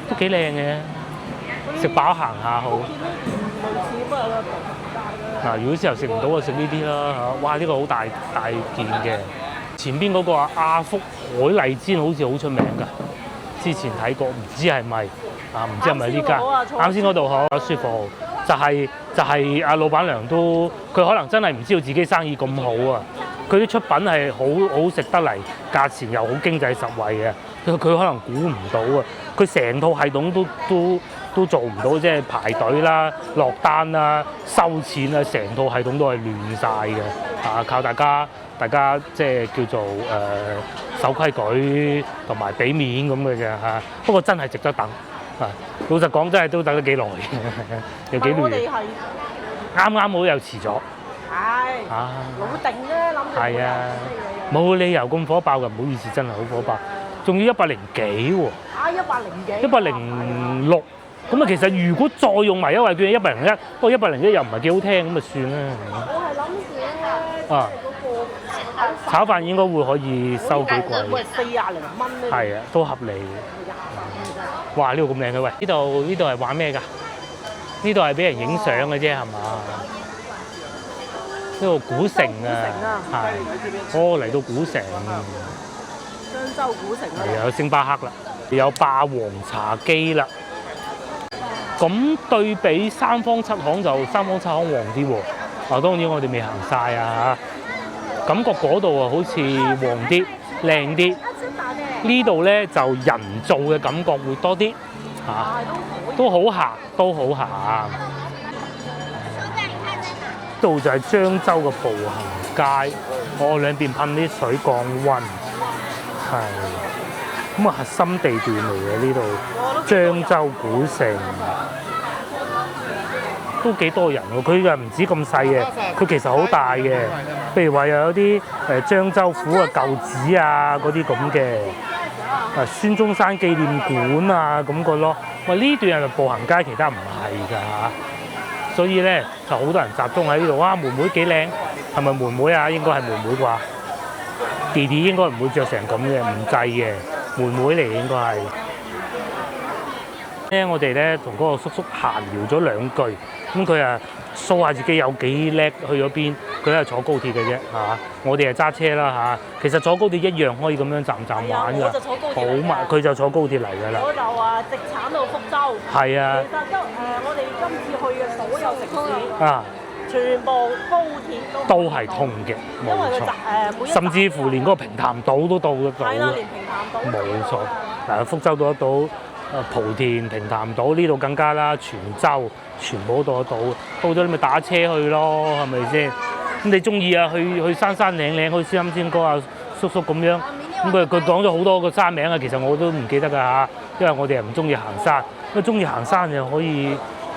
都幾靚嘅。食飽行下好。嗱，如果之後食唔到就食呢啲啦嚇。哇，呢個好大件嘅。前邊嗰個阿福海麗煎好似好出名㗎。之前睇過，唔知係咪啊？唔知係咪呢間？啱先嗰度好舒服，就係阿老闆娘都，佢可能真係唔知道自己生意咁好啊！佢啲出品係好食得嚟，價錢又好經濟實惠嘅。佢可能估唔到啊！佢成套系統都做唔到，即係排隊啦、落單啦、收錢啊，成套系統都係亂晒嘅。啊，靠大家即係叫做守規矩同埋俾面咁嘅啫嚇。不過真係值得等啊！老實講，真係都等咗幾耐，有幾亂。啱好又遲咗，係啊，老定咧，諗住係啊，冇理由咁火爆㗎，唔好意思，真係好火爆，仲要100幾喎，啊100幾106。咁啊，其實如果再用埋優惠券101，不過101又唔係幾好聽，咁啊算啦。我係諗住咧，啊，炒飯應該會可以收幾貴。喂，40零蚊咧。係啊，都合理。哇！呢度咁靚嘅，喂，呢度係玩咩㗎？呢度係俾人影相嘅啫，係嘛？呢度古城啊，係。哦，嚟到古城。漳州古城啊。係啊，有星巴克啦，有霸王茶姬啦。咁對比三坊七巷就三坊七巷旺啲喎。啊，當然我哋未行晒啊嚇，感覺嗰度啊好似旺啲、靚啲。呢度咧就人造嘅感覺會多啲嚇，都好行，都好行。呢度就係漳州嘅步行街，我兩邊噴啲水降溫，係。咁啊核心地段嚟嘅呢度，漳州古城都幾多人喎。佢又唔止咁細嘅，佢其實好大嘅。譬如話又有啲漳州府嘅舊址啊，嗰啲咁嘅孫中山紀念館啊咁個咯。喂，呢段係咪步行街？其他唔係㗎嚇。所以咧就好多人集中喺呢度。哇，妹妹幾靚，係咪妹妹啊？應該係妹妹啩。弟弟應該唔會着成咁嘅，唔制嘅。妹妹嚟嘅應該係。我哋咧同嗰個叔叔閒聊咗2句，咁佢啊 show 下自己有幾叻，去咗邊，佢係坐高鐵嘅啫嚇。我哋係揸車啦嚇。其實坐高鐵一樣可以咁樣站玩㗎，好慢，佢就坐高鐵嚟㗎啦。我就話直產到福州。係啊。其實都我哋今次去嘅所有城市啊，全部高鐵都係通嘅，冇錯。每甚至乎連嗰個平潭島都到得到。係啦，連平潭島。冇錯，嗱，福州到得到。莆田、平潭島呢度更加啦，泉州全部都到得到，到咗你咪打車去咯，係咪先？咁你中意啊，去山山嶺嶺，好似啱先嗰個叔叔咁樣，咁佢講咗好多個山名啊，其實我都唔記得㗎嚇，因為我哋又唔中意行山，咁中意行山就可以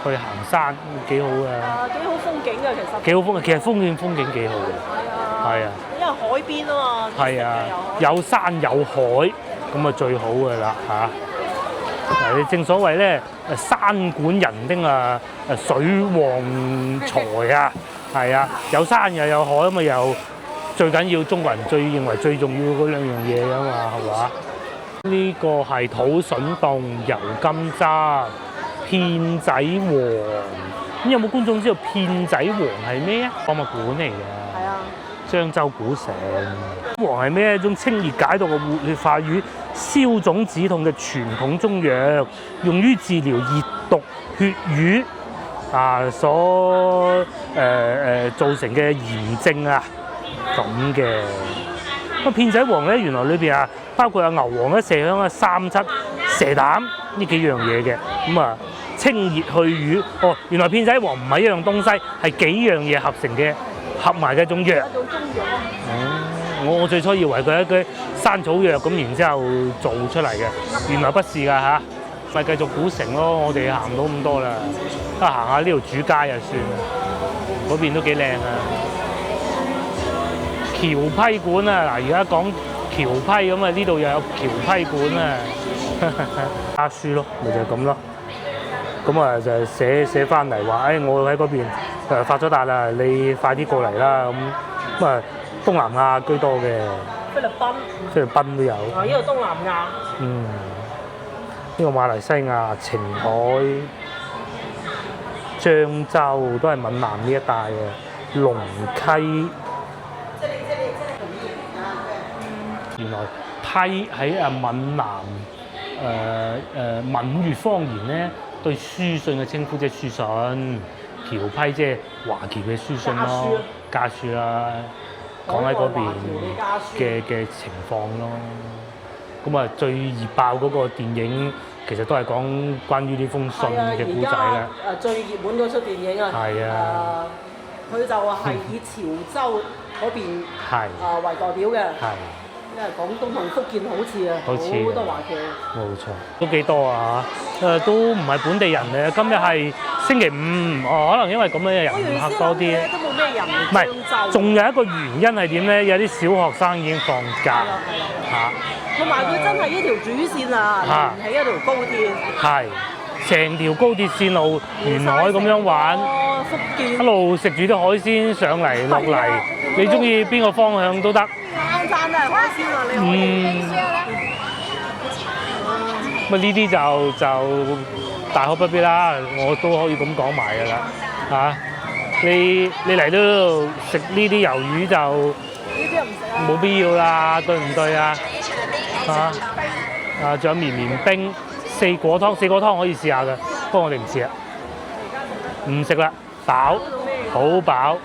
去行山，幾好啊！幾好風景㗎，其實。幾好風景，其實風景幾好嘅。係啊。因為海邊啊嘛。係啊，有山有海，咁啊最好㗎啦嚇。正所謂咧，山管人丁啊，水旺財啊，係啊，有山又有海咁啊，又最緊要中國人認為最重要嗰2樣嘢啊嘛，係嘛？呢個係土筍凍、油甘渣、片仔癀。咁有冇觀眾知道片仔癀係咩啊？博物館嚟嘅。係啊。漳州古城。癀係咩？一種清熱解毒嘅活血化瘀、消腫止痛嘅傳統中藥，用於治療熱毒血瘀所造成嘅炎症啊咁嘅。咁片仔癀咧，原來裏邊啊包括有牛黃咧、麝香啊、三七、蛇膽呢幾樣嘢嘅。咁啊清熱去瘀。哦，原來片仔癀唔係一樣東西，係幾樣嘢合埋嘅一種藥。一種中藥。我最初以為佢係一啲山草藥咁，然之後做出嚟嘅，原來不是㗎嚇。咪繼續古城咯，我哋行唔到咁多啦，得行下呢條主街就算啦。嗰邊都幾靚啊！橋批館啊，嗱而家講橋批咁啊，呢度又有橋批館啊，家書咯，咪就係咁咯。咁啊就寫翻嚟話，我喺嗰邊發咗達啦，你快啲過嚟啦咁啊。東南亞居多嘅，菲律賓都有。啊，呢個東南亞。呢個馬來西亞、澄海、漳州都係閩南呢一帶嘅，龍溪。原來批喺閩南閩粵方言咧，對書信嘅稱呼即係書信，僑批即係華僑嘅書信咯，家書啦。講喺嗰邊嘅情況咯，咁啊最熱爆嗰個電影其實都係講關於呢封信嘅故仔啦。最熱門嗰出電影啊，係啊，佢就係以潮州嗰邊為代表嘅。係因為廣東同福建好似啊，好似好多華僑。冇錯，都幾多啊嚇！都唔係本地人嘅。今日係星期五，可能因為咁樣嘅人客多啲。都冇咩人嚟唔係，仲有一個原因係點咧？有啲小學生已經放假嚇。同埋佢真係一條主線啊，連起一條高鐵。係，成條高鐵線路沿海咁樣玩，福建一路食住啲海鮮上嚟落嚟，你中意邊個方向都得。餐都係海鮮啊！你可以。咁呢啲就大可不必啦，我都可以咁講埋㗎啦嚇。你嚟到食呢啲魷魚就呢啲唔食啊，冇必要啦，對唔對啊？仲有綿綿冰、四果湯可以試下嘅，不過我哋唔試啦，唔食啦，飽，好飽。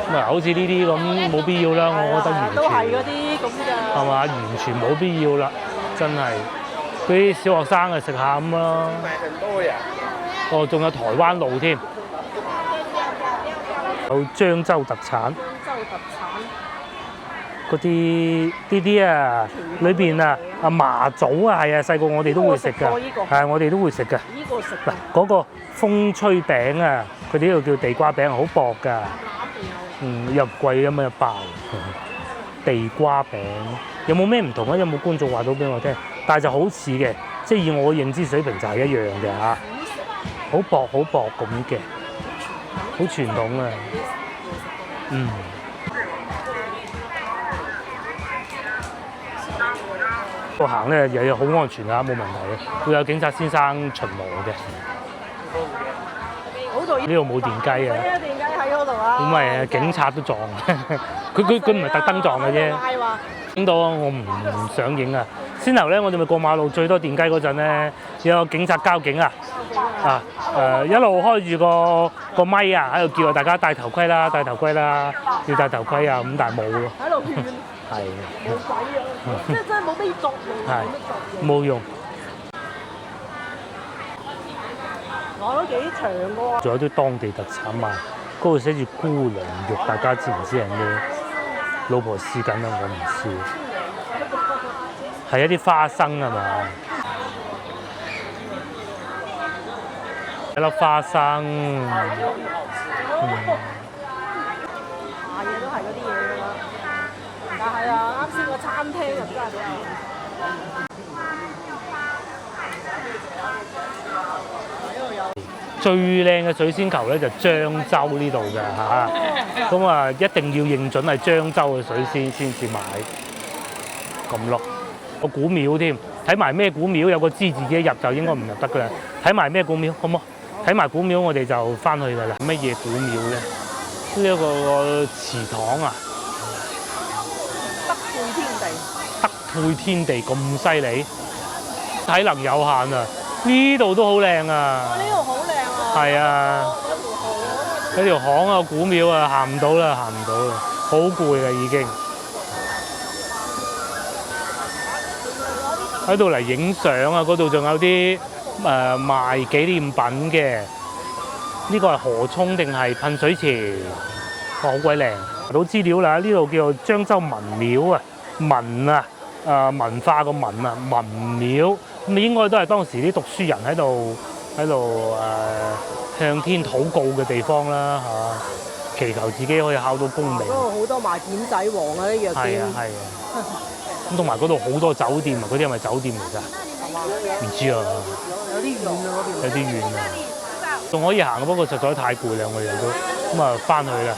咁啊，好似呢啲咁冇必要啦，我覺得完全都係嗰啲咁㗎，係嘛，完全冇必要啦，真係。嗰啲小學生啊食下咁咯。哦，仲有台灣路添，有漳州特產。嗰啲啊，裏邊啊麻棗啊，係啊，細個我哋都會食㗎，係我哋都會食㗎。呢個食嗱，嗰個風吹餅啊，佢哋呢度叫地瓜餅，好薄㗎。又貴又乜又爆。地瓜餅有冇咩唔同啊？有冇觀眾話到俾我聽？但係就好似嘅，即係以我認知水平就係一樣嘅嚇，好薄咁嘅，好傳統啊。度行咧又好安全啊，冇問題嘅，會有警察先生巡邏嘅。呢度冇電雞啊！電雞喺嗰度啊！咁咪警察都撞，佢唔係特登撞嘅啫。影到我唔想影啊！先頭咧，我哋咪過馬路最多電雞嗰陣咧，有個警察交警啊，一路開住個咪啊，喺度叫大家戴頭盔啦，戴頭盔啦，要戴頭盔啊，咁但係冇喎。喺度勸。係。冇鬼啊！即係真係冇咩作用。係。冇用。我都幾長嘅喎。仲有啲當地特產賣，嗰度寫住姑娘肉，大家知唔知係咩？老婆試緊啦，我唔試。係一啲花生係嘛？一粒花生。買嘢都係嗰啲嘢㗎啦。但係啊，啱先個餐廳就真係比較。最靚嘅水仙球咧就漳州呢度嘅嚇，咁啊一定要認準係漳州嘅水仙先至買，咁咯。個古廟添，睇埋咩古廟有個知自己入就應該唔入得㗎啦。睇埋咩古廟好唔好？睇埋古廟我哋就翻去㗎啦。乜嘢古廟咧？呢一個祠堂啊，德配天地咁犀利，體能有限啊！呢度都好靚啊！呢度好靚啊！係啊，嗰條巷啊，古廟啊，行唔到啦，好攰啊已經。喺度嚟影相啊！嗰度仲有啲賣紀念品嘅。呢個係河涌定係噴水池？好鬼靚！攞到資料啦，呢度叫做漳州文廟啊，文化個文啊，文廟。咁應該都係當時啲讀書人喺度向天禱告嘅地方啦嚇，祈求自己可以考到功名。嗰度好多賣件仔王啊啲藥店。係啊。咁同埋嗰度好多酒店啊，嗰啲係咪酒店嚟㗎？唔知啊。有啲遠啊嗰邊。有啲遠啊。仲可以行，不過實在太攰啦，我哋都咁啊翻去啦。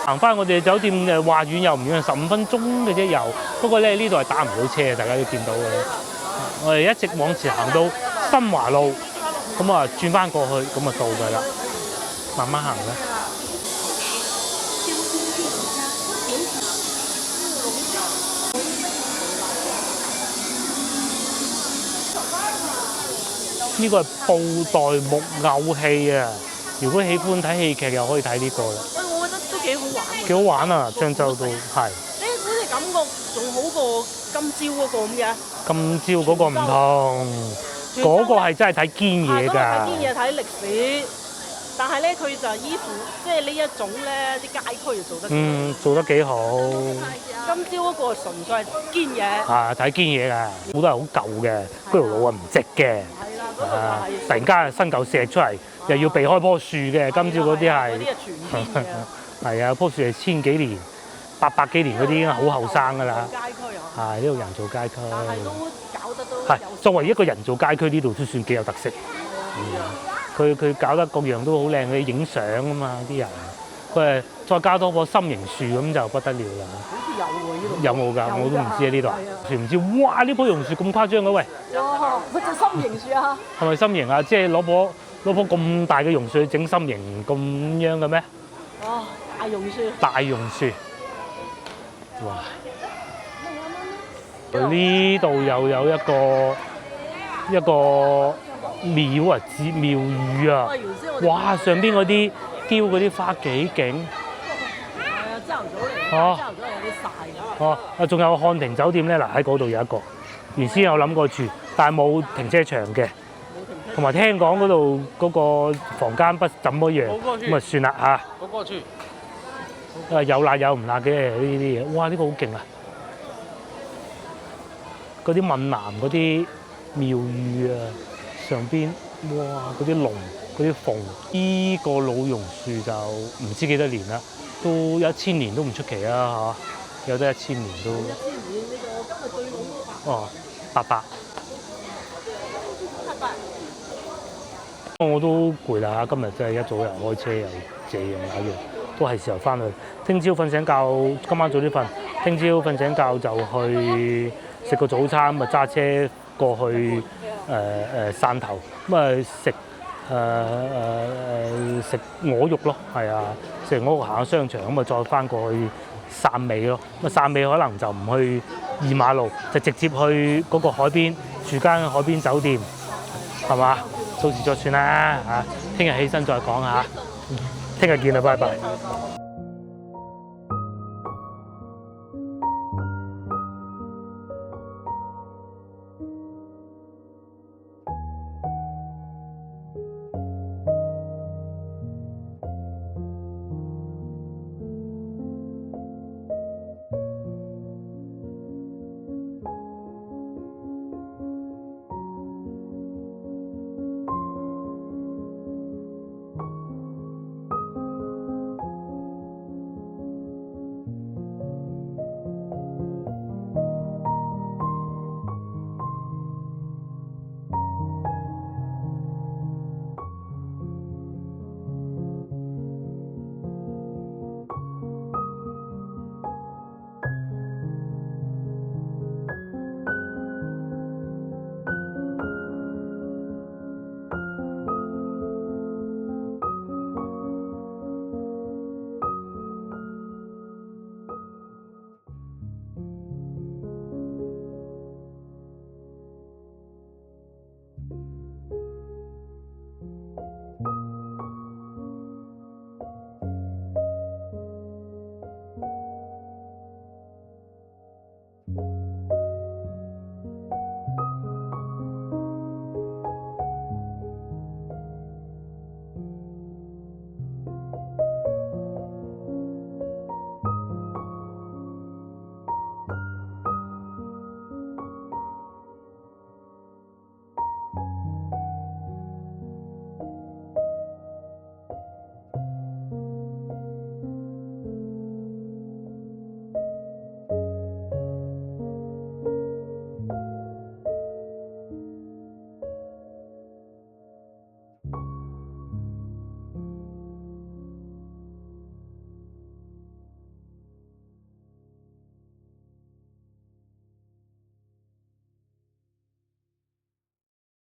行翻我哋酒店嘅話遠又唔遠，15分鐘嘅啫遊。不過咧呢度係打唔到車，大家都見到嘅。我哋一直往前行到新華路，咁啊轉翻過去，咁啊到㗎啦。慢慢行啦。呢個係布袋木偶戲啊！如果喜歡睇戲劇，又可以睇呢個啦。我覺得都幾好玩。幾好玩啊！漳州都係。好似感覺仲好過今朝嗰個咁嘅。今朝嗰個唔同，嗰個係真係睇堅嘢㗎。睇堅嘢，睇歷史。但係咧，佢就衣服即係呢一種咧，啲街區就做得。做得幾好。今朝嗰個純粹係堅嘢。睇堅嘢㗎，好多係好舊嘅，嗰條路唔直嘅。係啦，嗰度就係。突然間新舊石出嚟，又要避開棵樹嘅。今朝嗰啲係。嗰啲係全堅嘅。係啊，棵樹係千幾年、800幾年嗰啲已經好後生㗎啦。街區啊。係呢度人造街區。但係都搞得都。係作為一個人造街區，呢度都算幾有特色。佢搞得各樣都好靚，佢影相啊嘛啲人。佢再加多棵心形樹咁就不得了啦。好似有喎呢度。有冇㗎？我都唔知啊呢度。唔知哇！呢棵榕樹咁誇張嘅喂。哇！佢就心形樹啊。係咪心形啊？即係攞棵咁大嘅榕樹整心形咁樣嘅咩？哦，大榕樹。大榕樹。哇！佢呢度又有一個廟啊，廟宇啊！哇！上邊嗰啲雕嗰啲花幾勁！係啊，朝頭早嚟，哦，朝頭早有啲曬㗎。哦，仲有漢庭酒店咧，嗱喺嗰度有一個，原先有諗過住，但係冇停車場嘅，同埋聽講嗰度嗰個房間不怎麼樣，咁啊算啦嚇。嗰個住。有辣有唔辣嘅呢啲嘢，哇！呢個好勁啊！嗰啲閩南嗰啲廟宇啊，上邊哇嗰啲龍、嗰啲鳳，依個老榕樹就唔知幾多年啦，都1000年都唔出奇啊嚇！有得1000年都。1000年呢個今日最老哦，800。我都攰啦，今日真係一早又開車又借又買藥，都係時候翻去。聽朝瞓醒覺，今晚早啲瞓。聽朝瞓醒覺就去食個早餐，咪揸車過去汕頭，咁啊食鵝肉咯，係啊，食鵝肉行下商場，咁啊再翻過去汕尾咯。咁啊汕尾可能就唔去二馬路，就直接去嗰個海邊住間海邊酒店，係嘛？到時再算啦嚇，聽日起身再講嚇，聽日見啦，拜拜。